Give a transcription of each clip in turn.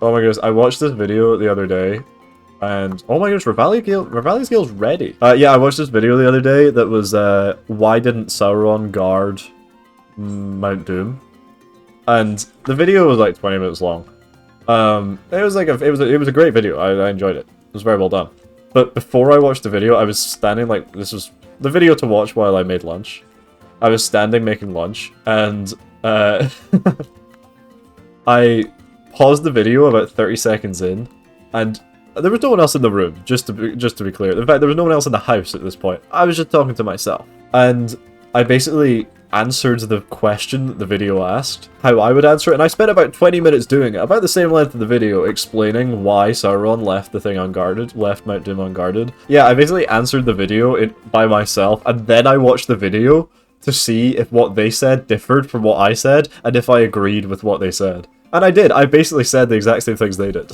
Oh my goodness, I watched this video the other day, and oh my goodness, Revali's Gale's ready. Yeah, I watched this video the other day that was, why didn't Sauron guard Mount Doom? And the video was like 20 minutes long. It was like it was a great video. I enjoyed it. It was very well done. But before I watched the video, I was standing like, this was the video to watch while I made lunch. I was standing making lunch, and I paused the video about 30 seconds in, and there was no one else in the room, just to be clear. In fact, there was no one else in the house at this point. I was just talking to myself. And I basically answered the question that the video asked, how I would answer it, and I spent about 20 minutes doing it, about the same length of the video, explaining why Sauron left the thing unguarded, left Mount Doom unguarded. Yeah, I basically answered the video by myself, and then I watched the video to see if what they said differed from what I said, and if I agreed with what they said. And I did. I basically said the exact same things they did.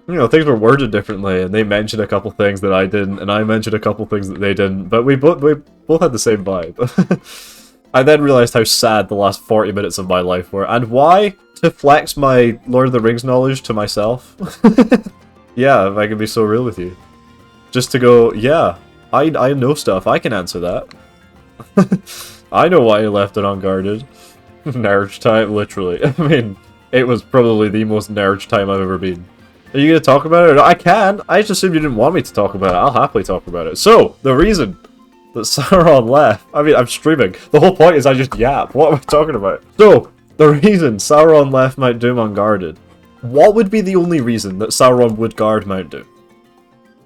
You know, things were worded differently, and they mentioned a couple things that I didn't, and I mentioned a couple things that they didn't, but we both had the same vibe. I then realized how sad the last 40 minutes of my life were, and why? To flex my Lord of the Rings knowledge to myself. Yeah, if I can be so real with you. Just to go, yeah, I know stuff, I can answer that. I know why he left it unguarded. Nerd time, literally. I mean, it was probably the most nerd time I've ever been. Are you going to talk about it? I can. I just assumed you didn't want me to talk about it. I'll happily talk about it. So, the reason that Sauron left... I mean, I'm streaming. The whole point is I just yap. What am I talking about? So, the reason Sauron left Mount Doom unguarded. What would be the only reason that Sauron would guard Mount Doom?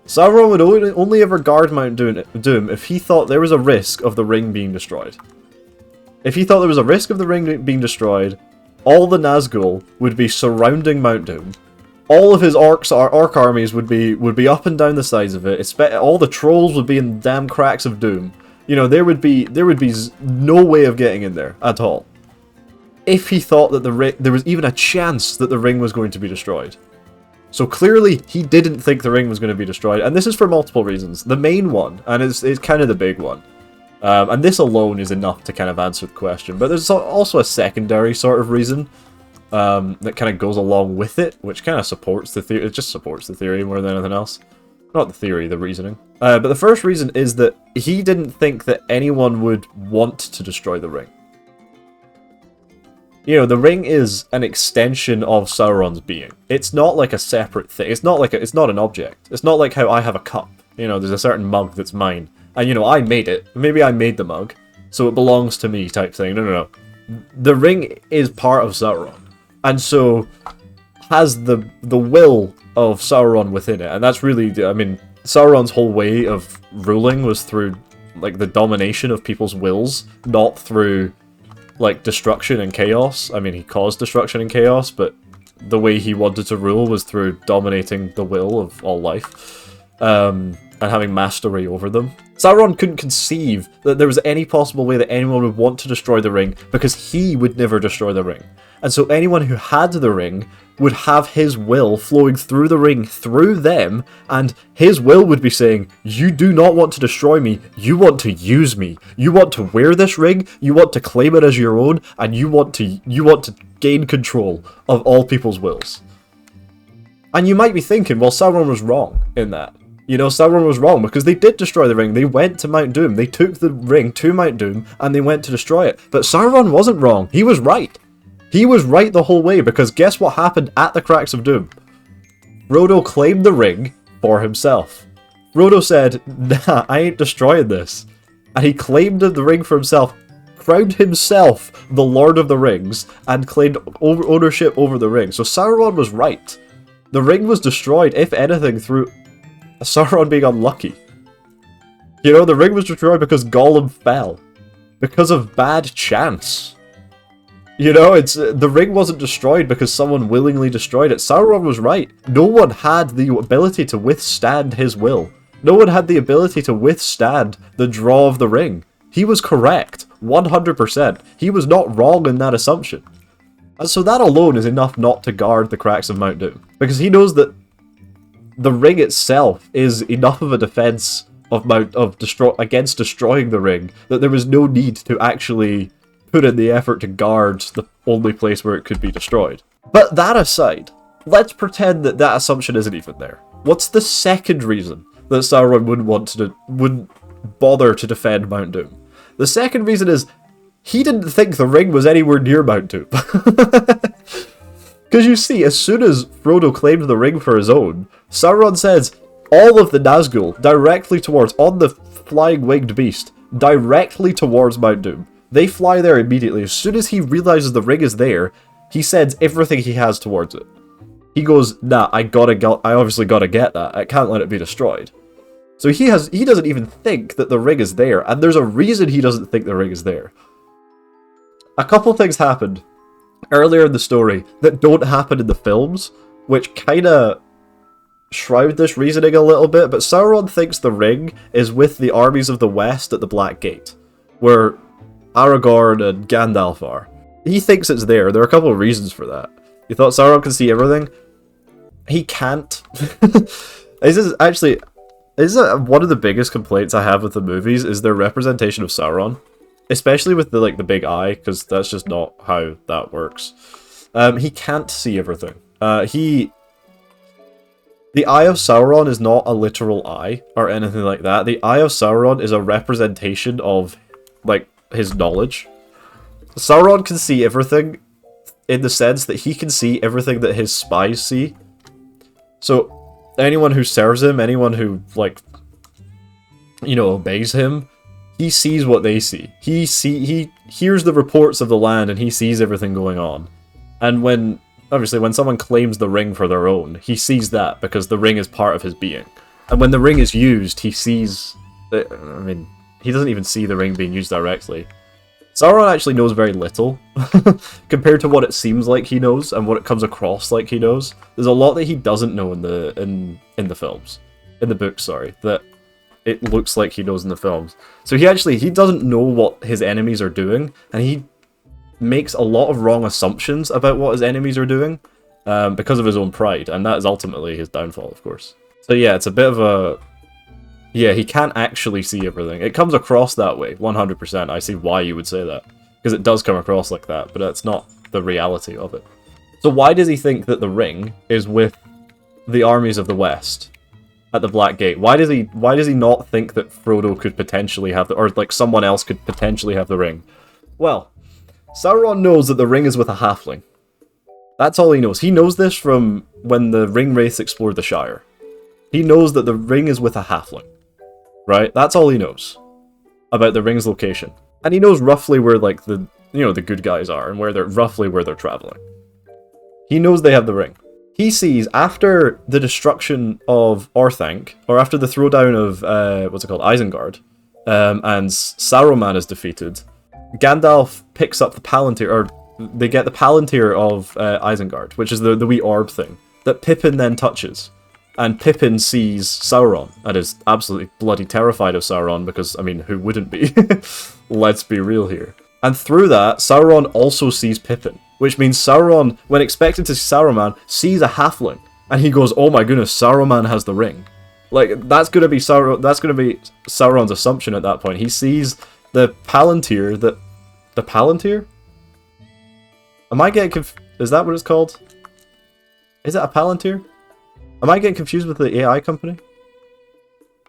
Sauron would only ever guard Mount Doom if he thought there was a risk of the ring being destroyed. If he thought there was a risk of the ring being destroyed, all the Nazgul would be surrounding Mount Doom. All of his orc armies would be up and down the sides of it. All the trolls would be in the damn cracks of Doom. You know, there would be no way of getting in there at all. If he thought that there was even a chance that the ring was going to be destroyed. So clearly, he didn't think the ring was going to be destroyed, and this is for multiple reasons. The main one, and it's kind of the big one, and this alone is enough to kind of answer the question, but there's also a secondary sort of reason that kind of goes along with it, which kind of supports the theory. It just supports the theory more than anything else. Not the theory, the reasoning. But the first reason is that he didn't think that anyone would want to destroy the ring. You know, the ring is an extension of Sauron's being. It's not like a separate thing. It's not an object. It's not like how I have a cup. You know, there's a certain mug that's mine. And, you know, I made it. Maybe I made the mug, so it belongs to me type thing. No. The ring is part of Sauron. And so has the will of Sauron within it. And that's really, I mean, Sauron's whole way of ruling was through, like, the domination of people's wills, not through, like, destruction and chaos. I mean, he caused destruction and chaos, but the way he wanted to rule was through dominating the will of all life, and having mastery over them. Sauron couldn't conceive that there was any possible way that anyone would want to destroy the ring, because he would never destroy the ring. And so anyone who had the ring would have his will flowing through the ring, through them, and his will would be saying, you do not want to destroy me, you want to use me. You want to wear this ring, you want to claim it as your own, and you want to gain control of all people's wills. And you might be thinking, well, Sauron was wrong in that. You know, Sauron was wrong, because they did destroy the ring. They went to Mount Doom. They took the ring to Mount Doom, and they went to destroy it. But Sauron wasn't wrong. He was right. He was right the whole way, because guess what happened at the Cracks of Doom? Frodo claimed the ring for himself. Frodo said, nah, I ain't destroying this. And he claimed the ring for himself, crowned himself the Lord of the Rings, and claimed ownership over the ring. So Sauron was right. The ring was destroyed, if anything, through Sauron being unlucky. You know, the ring was destroyed because Gollum fell. Because of bad chance. You know, the ring wasn't destroyed because someone willingly destroyed it. Sauron was right. No one had the ability to withstand his will. No one had the ability to withstand the draw of the ring. He was correct. 100%. He was not wrong in that assumption. And so that alone is enough not to guard the Cracks of Mount Doom. Because he knows that the ring itself is enough of a defense against destroying the ring that there was no need to actually put in the effort to guard the only place where it could be destroyed. But that aside, let's pretend that that assumption isn't even there. What's the second reason that Sauron wouldn't bother to defend Mount Doom? The second reason is he didn't think the ring was anywhere near Mount Doom. Because you see, as soon as Frodo claimed the ring for his own, Sauron sends all of the Nazgul directly towards, on the flying winged beast, directly towards Mount Doom. They fly there immediately. As soon as he realizes the ring is there, he sends everything he has towards it. He goes, nah, I obviously gotta get that. I can't let it be destroyed. So he doesn't even think that the ring is there, and there's a reason he doesn't think the ring is there. A couple things happened earlier in the story that don't happen in the films, which kinda shroud this reasoning a little bit, but Sauron thinks the ring is with the armies of the West at the Black Gate, where Aragorn and Gandalf are. He thinks it's there. There are a couple of reasons for that. You thought Sauron could see everything? He can't. This is one of the biggest complaints I have with the movies is their representation of Sauron. Especially with the big eye, because that's just not how that works. He can't see everything. The Eye of Sauron is not a literal eye, or anything like that. The Eye of Sauron is a representation of, his knowledge. Sauron can see everything, in the sense that he can see everything that his spies see. So, anyone who serves him, anyone who, obeys him, he sees what they see. He hears the reports of the land and he sees everything going on. And obviously when someone claims the ring for their own, he sees that because the ring is part of his being. And when the ring is used, he sees... he doesn't even see the ring being used directly. Sauron actually knows very little, compared to what it seems like he knows, and what it comes across like he knows. There's a lot that he doesn't know in the films. In the books, sorry. That it looks like he knows in the films. So he doesn't know what his enemies are doing, and he makes a lot of wrong assumptions about what his enemies are doing, because of his own pride, and that is ultimately his downfall, of course. So yeah, it's a bit of a... Yeah, he can't actually see everything. It comes across that way, 100%. I see why you would say that. Because it does come across like that, but that's not the reality of it. So why does he think that the ring is with the armies of the West at the Black Gate? Why does he not think that Frodo could potentially have or someone else could potentially have the ring? Well, Sauron knows that the ring is with a halfling. That's all he knows. He knows this from when the ring wraiths explored the Shire. He knows that the ring is with a halfling. Right? That's all he knows about the ring's location. And he knows roughly where, the good guys are, and roughly where they're traveling. He knows they have the ring. He sees, after the destruction of Orthanc, or after the throwdown of, Isengard, and Saruman is defeated, Gandalf picks up the Palantir, or they get the Palantir of Isengard, which is the wee orb thing, that Pippin then touches. And Pippin sees Sauron, and is absolutely bloody terrified of Sauron, because, who wouldn't be? Let's be real here. And through that, Sauron also sees Pippin, which means Sauron, when expected to see Saruman, sees a halfling, and he goes, oh my goodness, Saruman has the ring. That's gonna be Sauron's assumption at that point. He sees the Palantir the Palantir? Am I getting is that what it's called? Is it a Palantir? Am I getting confused with the AI company?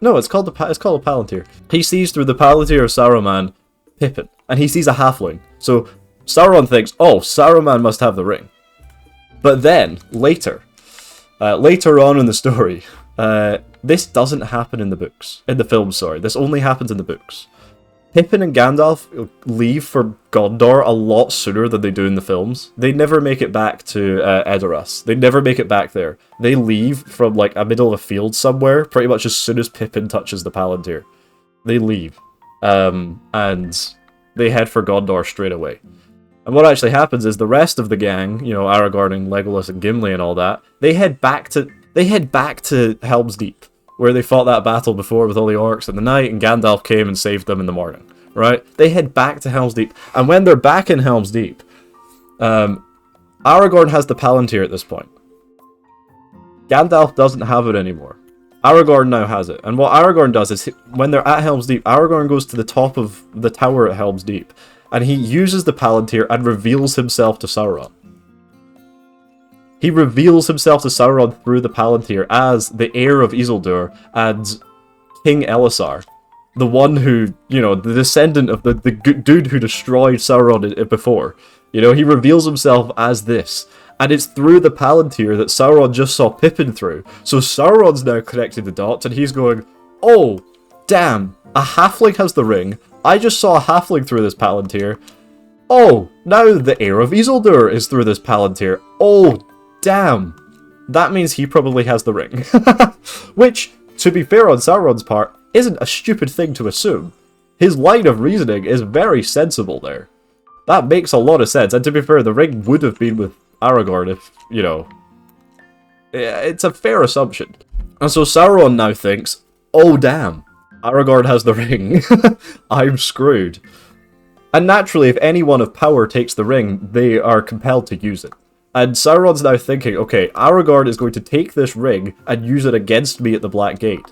No, it's called a Palantir. He sees through the Palantir of Saruman, Pippin, and he sees a halfling. So Sauron thinks, oh, Saruman must have the ring. But then, later on in the story, this doesn't happen in the books. In the films, sorry. This only happens in the books. Pippin and Gandalf leave for Gondor a lot sooner than they do in the films. They never make it back to Edoras. They never make it back there. They leave from a middle of a field somewhere pretty much as soon as Pippin touches the Palantir. They leave. And they head for Gondor straight away. And what actually happens is the rest of the gang, Aragorn and Legolas and Gimli and all that, they head back to Helm's Deep, where they fought that battle before with all the orcs in the night, and Gandalf came and saved them in the morning, right? They head back to Helm's Deep, and when they're back in Helm's Deep, Aragorn has the Palantir at this point. Gandalf doesn't have it anymore. Aragorn now has it, and what Aragorn does is, when they're at Helm's Deep, Aragorn goes to the top of the tower at Helm's Deep, and he uses the Palantir and reveals himself to Sauron. He reveals himself to Sauron through the Palantir as the heir of Isildur and King Elisar. The one who, you know, the descendant of the dude who destroyed Sauron before. You know, he reveals himself as this. And it's through the Palantir that Sauron just saw Pippin through. So Sauron's now connecting the dots and he's going, oh, damn, a halfling has the ring. I just saw a halfling through this Palantir. Oh, now the heir of Isildur is through this Palantir. Oh, damn. That means he probably has the ring. Which, to be fair on Sauron's part, isn't a stupid thing to assume. His line of reasoning is very sensible there. That makes a lot of sense, and to be fair, the ring would have been with Aragorn if, you know... It's a fair assumption. And so Sauron now thinks, oh damn, Aragorn has the ring. I'm screwed. And naturally, if anyone of power takes the ring, they are compelled to use it. And Sauron's now thinking, okay, Aragorn is going to take this ring and use it against me at the Black Gate.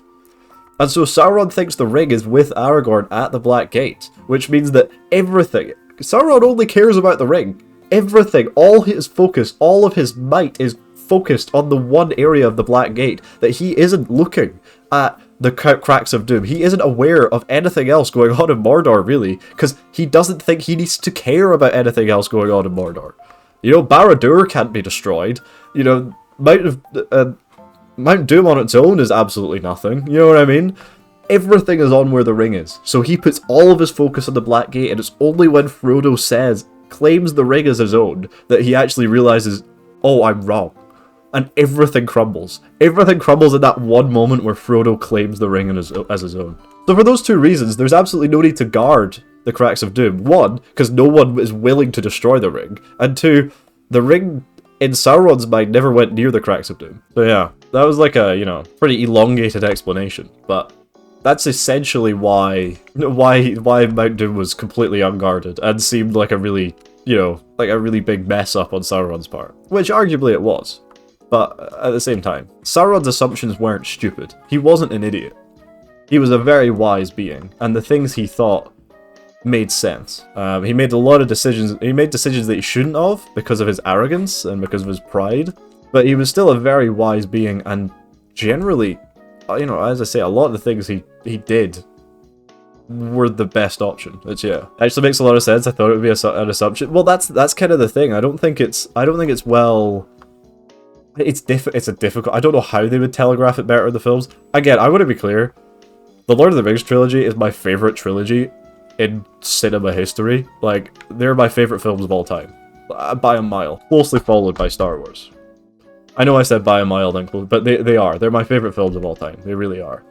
And so Sauron thinks the ring is with Aragorn at the Black Gate, which means that everything... Sauron only cares about the ring. Everything, all his focus, all of his might is focused on the one area of the Black Gate, that he isn't looking at the cracks of doom. He isn't aware of anything else going on in Mordor, really, because he doesn't think he needs to care about anything else going on in Mordor. You know, Barad-dûr can't be destroyed. You know, Mount Doom on its own is absolutely nothing. You know what I mean? Everything is on where the ring is. So he puts all of his focus on the Black Gate, and it's only when Frodo claims the ring as his own, that he actually realizes, oh, I'm wrong. And everything crumbles. Everything crumbles at that one moment where Frodo claims the ring as his own. So for those two reasons, there's absolutely no need to guard the Cracks of Doom. One, because no one is willing to destroy the ring. And two, the ring, in Sauron's mind, never went near the Cracks of Doom. So yeah, that was like a, you know, pretty elongated explanation. But that's essentially why Mount Doom was completely unguarded and seemed like a really, you know, like a really big mess up on Sauron's part. Which arguably it was. But at the same time, Sauron's assumptions weren't stupid. He wasn't an idiot. He was a very wise being, and the things he thought made sense. He made a lot of decisions. He made decisions that he shouldn't have because of his arrogance and because of his pride. But he was still a very wise being, and generally, you know, as I say, a lot of the things he did were the best option. Which, yeah, actually makes a lot of sense. I thought it would be an assumption. Well, that's kind of the thing. I don't think it's well. It's a difficult. I don't know how they would telegraph it better in the films. Again, I want to be clear. The Lord of the Rings trilogy is my favorite trilogy in cinema history. Like, they're my favorite films of all time. By a mile. Closely followed by Star Wars. I know I said by a mile then, but they are. They're my favorite films of all time. They really are.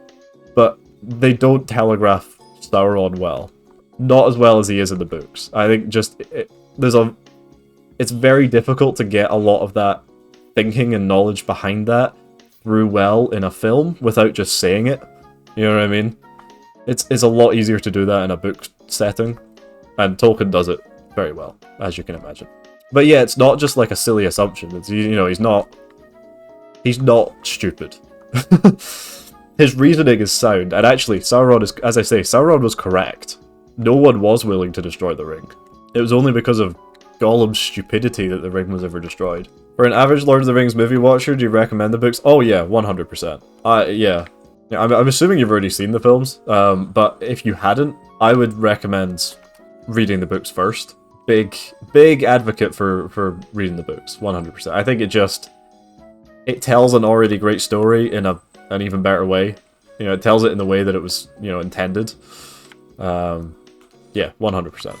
But they don't telegraph Sauron well. Not as well as he is in the books. I think just... It's very difficult to get a lot of that thinking and knowledge behind that through well in a film without just saying it. You know what I mean? It's a lot easier to do that in a book setting, and Tolkien does it very well, as you can imagine. But yeah, it's not just like a silly assumption. It's, you know, he's not stupid. His reasoning is sound, and actually, Sauron is, as I say, Sauron was correct. No one was willing to destroy the ring. It was only because of Gollum's stupidity that the ring was ever destroyed. For an average Lord of the Rings movie watcher, do you recommend the books? Oh yeah, 100%. Yeah. I'm assuming you've already seen the films, but if you hadn't, I would recommend reading the books first. Big advocate for reading the books, 100%. I think it tells an already great story in an even better way. You know, it tells it in the way that it was, you know, intended. Yeah, 100%.